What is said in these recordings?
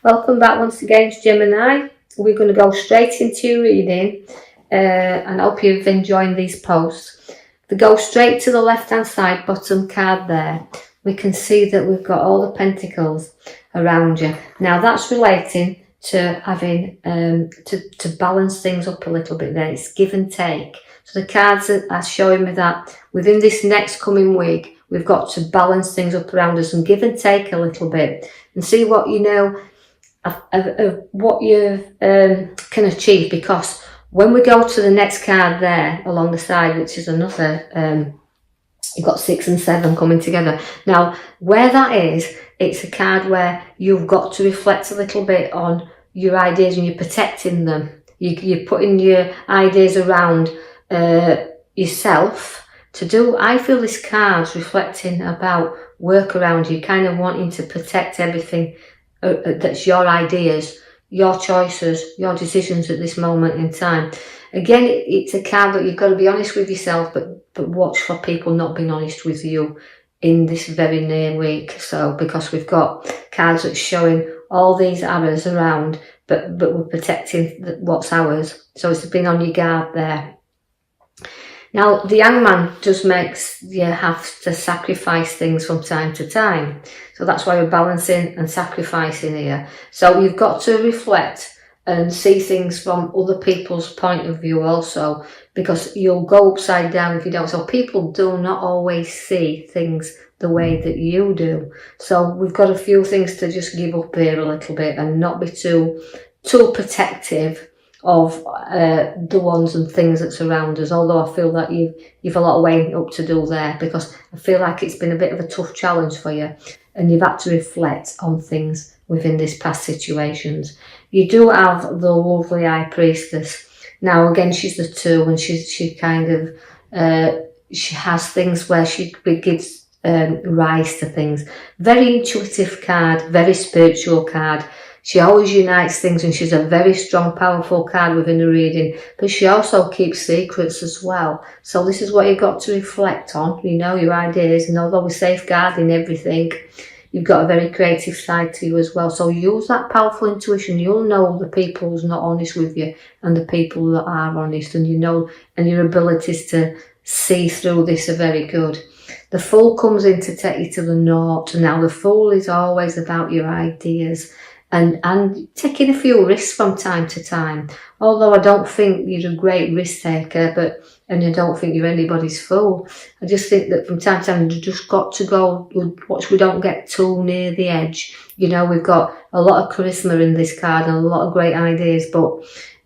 Welcome back once again, Gemini. We're going to go straight into your reading and I hope you've enjoyed these posts. If we go straight to the left hand side bottom card there, we can see that we've got all the pentacles around you. Now that's relating to having to balance things up a little bit there. It's give and take. So the cards are showing me that within this next coming week, we've got to balance things up around us and give and take a little bit and see what of what you can achieve, because when we go to the next card there along the side, which is another, you've got 6 and 7 coming together. Now, where that is, it's a card where you've got to reflect a little bit on your ideas and you're protecting them. You're putting your ideas around yourself to do. I feel this card's reflecting about work around you, kind of wanting to protect everything that's your ideas, your choices, your decisions at this moment in time. Again, it's a card that you've got to be honest with yourself, but watch for people not being honest with you in this very near week. So, because we've got cards that's showing all these arrows around, but we're protecting what's ours. So it's been on your guard there. Now, the Hangman just makes you have to sacrifice things from time to time. So that's why we're balancing and sacrificing here. So you've got to reflect and see things from other people's point of view also, because you'll go upside down if you don't. So people do not always see things the way that you do. So we've got a few things to just give up here a little bit and not be too protective of the ones and things that's around us, although I feel that you've a lot of way up to do there, because I feel like it's been a bit of a tough challenge for you and you've had to reflect on things within this past situations. You do have the lovely High Priestess. Now again, she's the 2 and she kind of she has things where she gives rise to things. Very intuitive card, very spiritual card. She always unites things and she's a very strong, powerful card within the reading, but she also keeps secrets as well. So this is what you've got to reflect on, your ideas, and although we're safeguarding everything, you've got a very creative side to you as well. So use that powerful intuition. You'll know the people who's not honest with you and the people that are honest, and and your abilities to see through this are very good. The Fool comes in to take you to the north. Now the Fool is always about your ideas and taking a few risks from time to time. Although I don't think you're a great risk taker, and I don't think you're anybody's fool. I just think that from time to time you just got to go, watch we don't get too near the edge. We've got a lot of charisma in this card and a lot of great ideas,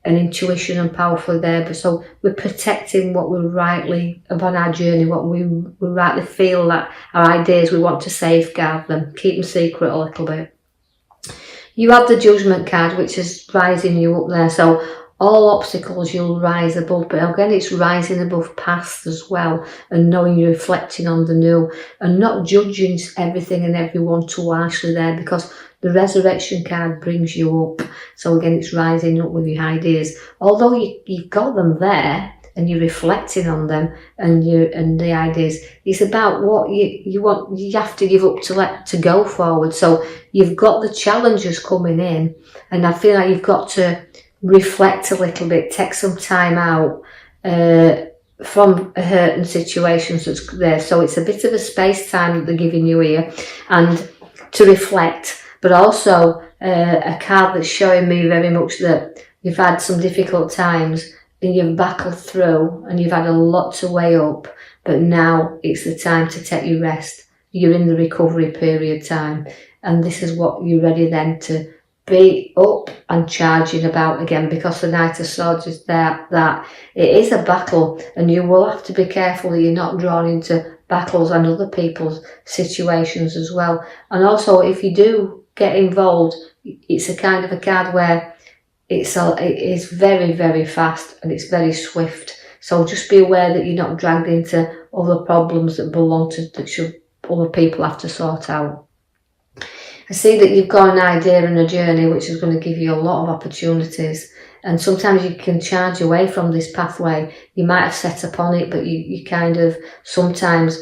and intuition and powerful there. But so we're protecting what we're rightly upon our journey, what we rightly feel that our ideas, we want to safeguard them, keep them secret a little bit. You have the Judgment card, which is rising you up there. So all obstacles you'll rise above, but again, it's rising above past as well, and knowing you're reflecting on the new and not judging everything and everyone too harshly there, because the Resurrection card brings you up. So again, it's rising up with your ideas. Although you've got them there and you're reflecting on them and the ideas, it's about what you want. You have to give up to go forward. So you've got the challenges coming in, and I feel like you've got to reflect a little bit, take some time out from hurting situations that's there. So it's a bit of a space time that they're giving you here, and to reflect, but also a card that's showing me very much that you've had some difficult times and you've battled through and you've had a lot to weigh up, but now it's the time to take your rest. You're in the recovery period time, and this is what you're ready then to be up and charging about again, because the Knight of Swords is there, that it is a battle, and you will have to be careful that you're not drawn into battles and other people's situations as well. And also, if you do get involved, it's a kind of a card where it is very, very fast and it's very swift. So just be aware that you're not dragged into other problems that other people have to sort out. I see that you've got an idea and a journey which is going to give you a lot of opportunities, and sometimes you can charge away from this pathway. You might have set upon it, but you kind of sometimes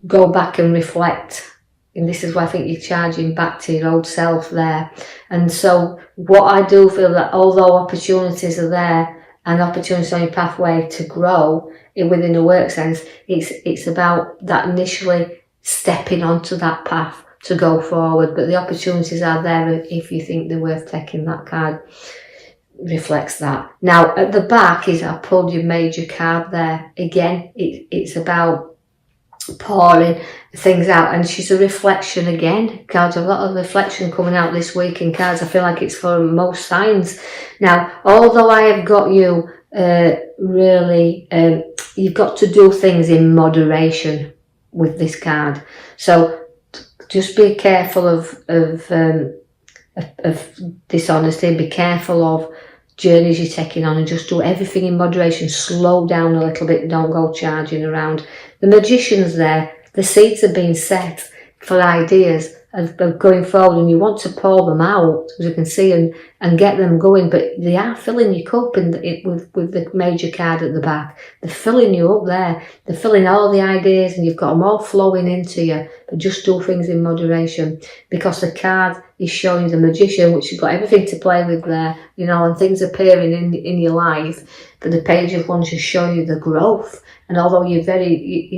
go back and reflect and this is why I think you're charging back to your old self there. And so what I do feel that although opportunities are there and opportunities on your pathway to grow within a work sense, it's about that initially stepping onto that path to go forward. But the opportunities are there if you think they're worth taking. That card reflects that. Now at the back is I pulled your major card there. Again, it's about pouring things out, and she's a reflection again. Cards, a lot of reflection coming out this week in cards. I feel like it's for most signs. Now, although I have got you really, you've got to do things in moderation with this card. So just be careful of dishonesty. Be careful of journeys you're taking on, and just do everything in moderation. Slow down a little bit. Don't go charging around. The magician's there. The seeds are being set for ideas of going forward, and you want to pour them out, as you can see, and get them going. But they are filling your cup with the major card at the back. They're filling you up there. They're filling all the ideas, and you've got them all flowing into you. But just do things in moderation, because the card is showing the magician, which you've got everything to play with there, you know, and things appearing in your life. But the page of wands is showing you the growth. And although you're very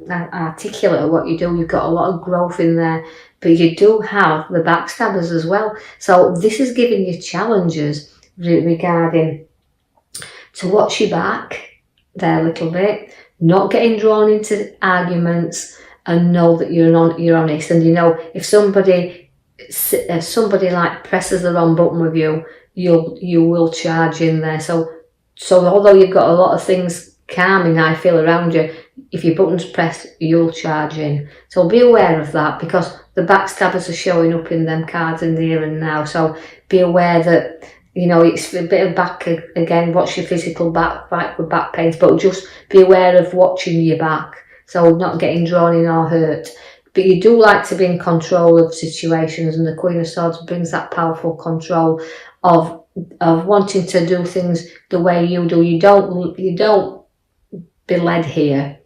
articulate at what you do, you've got a lot of growth in there. But you do have the backstabbers as well. So this is giving you challenges regarding to watch your back there a little bit, not getting drawn into arguments, and know that you're honest. And you know, if somebody like presses the wrong button with you, you will charge in there. So although you've got a lot of things calming, I feel, around you, if your button's pressed, you'll charge in. So be aware of that, because the backstabbers are showing up in them cards in the here and now. So be aware that, you know, it's a bit of back again. Watch your physical back with back pains, but just be aware of watching your back, so not getting drawn in or hurt. But you do like to be in control of situations, and the Queen of Swords brings that powerful control of wanting to do things the way you do. You don't be led here.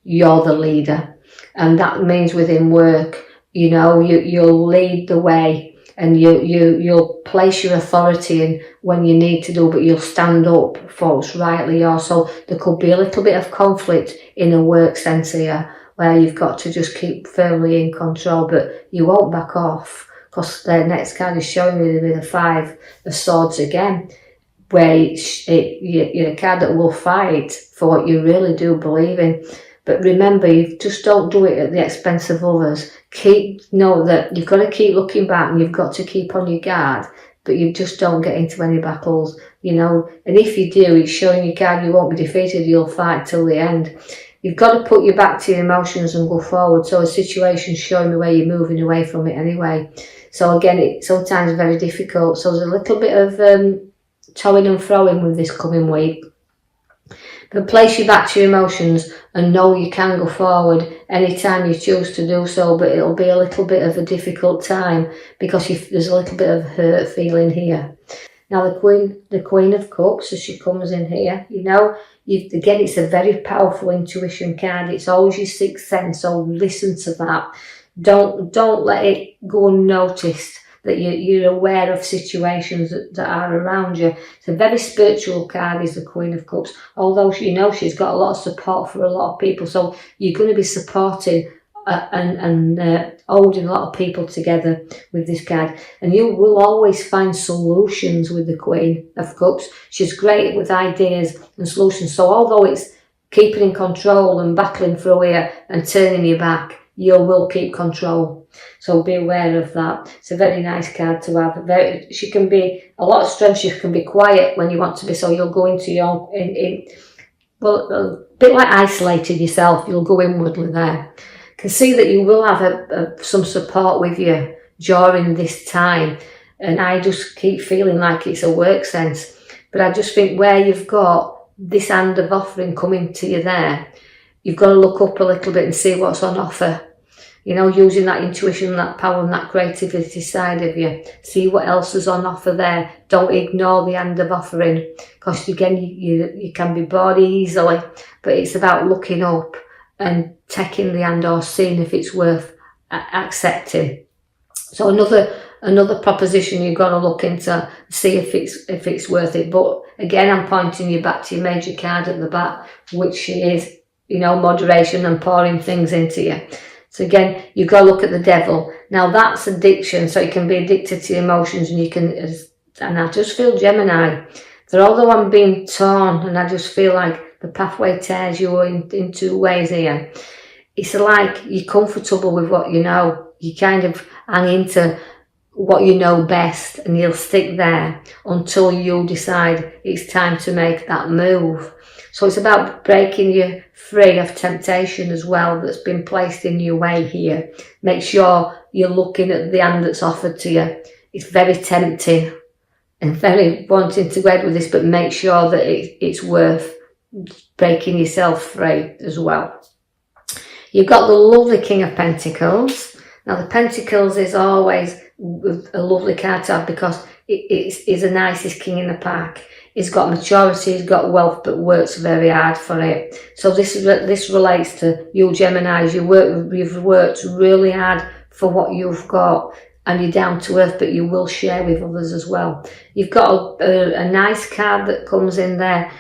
You're the leader, and that means within work, you know, you'll lead the way, and you'll place your authority in when you need to do, but you'll stand up for what's rightly yours. So there could be a little bit of conflict in a work sense here, where you've got to just keep firmly in control, but you won't back off, because the next card is showing you with the Five of Swords again, where you're a card that will fight for what you really do believe in. But remember, you just don't do it at the expense of others. Know that you've got to keep looking back, and you've got to keep on your guard, but you just don't get into any battles, you know. And if you do, it's showing your card you won't be defeated, you'll fight till the end. You've got to put your back to your emotions and go forward. So a situation's showing me where you're moving away from it anyway. So again, it's sometimes very difficult. So there's a little bit of toing and froing with this coming week. But place your back to your emotions and know you can go forward anytime you choose to do so, but it'll be a little bit of a difficult time, because there's a little bit of hurt feeling here. Now the Queen of Cups, as she comes in here, you know, again, it's a very powerful intuition card. It's always your sixth sense, so listen to that. Don't let it go unnoticed that you're aware of situations that are around you. It's a very spiritual card, is the Queen of Cups, although you know she's got a lot of support for a lot of people. So you're going to be supporting and holding a lot of people together with this card, and you will always find solutions with the Queen of Cups. She's great with ideas and solutions. So although it's keeping in control and battling through here and turning your back, you will keep control. So be aware of that. It's a very nice card to have. She can be a lot of strength. She can be quiet when you want to be. So you'll go into your well, a bit like isolated yourself. You'll go inwardly there. Can see that you will have some support with you during this time, and I just keep feeling like it's a work sense. But I just think where you've got this hand of offering coming to you there, you've got to look up a little bit and see what's on offer. You know, using that intuition, that power and that creativity side of you. See what else is on offer there. Don't ignore the hand of offering, because again, you can be bored easily. But it's about looking up and taking the hand or seeing if it's worth accepting. So another proposition you've got to look into, see if it's worth it. But again, I'm pointing you back to your major card at the back, which is, you know, moderation and pouring things into you. So again, you've got to look at the devil. Now that's addiction, so you can be addicted to emotions, and you can, and I just feel Gemini, that although I'm being torn, and I just feel like the pathway tears you in two ways here. It's like you're comfortable with what you know. You kind of hang into what you know best, and you'll stick there until you decide it's time to make that move. So it's about breaking you free of temptation as well that's been placed in your way here. Make sure you're looking at the hand that's offered to you. It's very tempting and very wanting to go ahead with this, but make sure that it's worth breaking yourself free as well. You've got the lovely King of Pentacles. Now the Pentacles is always a lovely card to have because it's the nicest king in the pack. He's got maturity, he's got wealth, but works very hard for it. So this relates to you Geminis. You've worked really hard for what you've got, and you're down to earth, but you will share with others as well. You've got a nice card that comes in there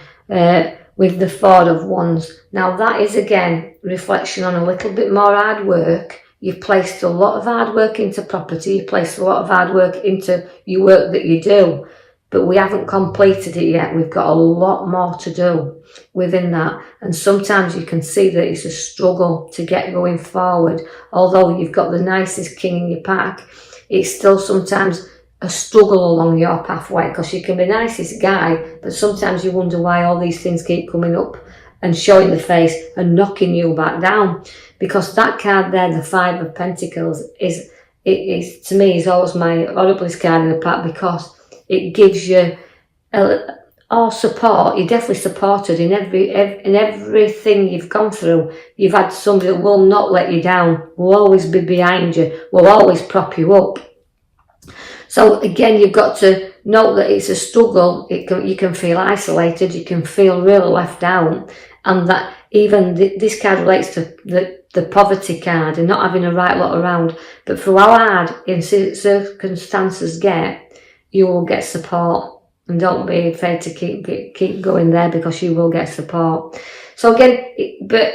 with the Four of Wands. Now that is again reflection on a little bit more hard work. You've placed a lot of hard work into property, you've placed a lot of hard work into your work that you do, but we haven't completed it yet. We've got a lot more to do within that. And sometimes you can see that it's a struggle to get going forward. Although you've got the nicest king in your pack, it's still sometimes a struggle along your pathway, because you can be the nicest guy, but sometimes you wonder why all these things keep coming up and showing the face and knocking you back down. Because that card there, the Five of Pentacles, is to me is always my horriblest card in the pack, because it gives you all support. You're definitely supported in everything you've gone through. You've had somebody that will not let you down, will always be behind you, will always prop you up. So again, you've got to know that it's a struggle. You can feel isolated, you can feel really left out, and that even this card relates to the poverty card and not having a right lot around. But for how hard in circumstances get, you will get support, and don't be afraid to keep going there, because you will get support. So again, but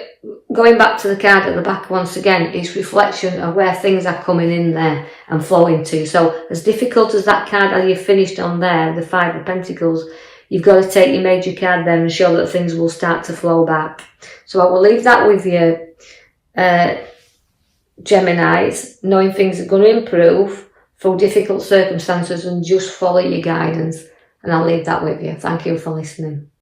going back to the card at the back once again, it's reflection of where things are coming in there and flowing to. So as difficult as that card that you finished on there, the Five of Pentacles, you've got to take your major card there and show that things will start to flow back. So I will leave that with you, Geminis, knowing things are going to improve through difficult circumstances, and just follow your guidance. And I'll leave that with you. Thank you for listening.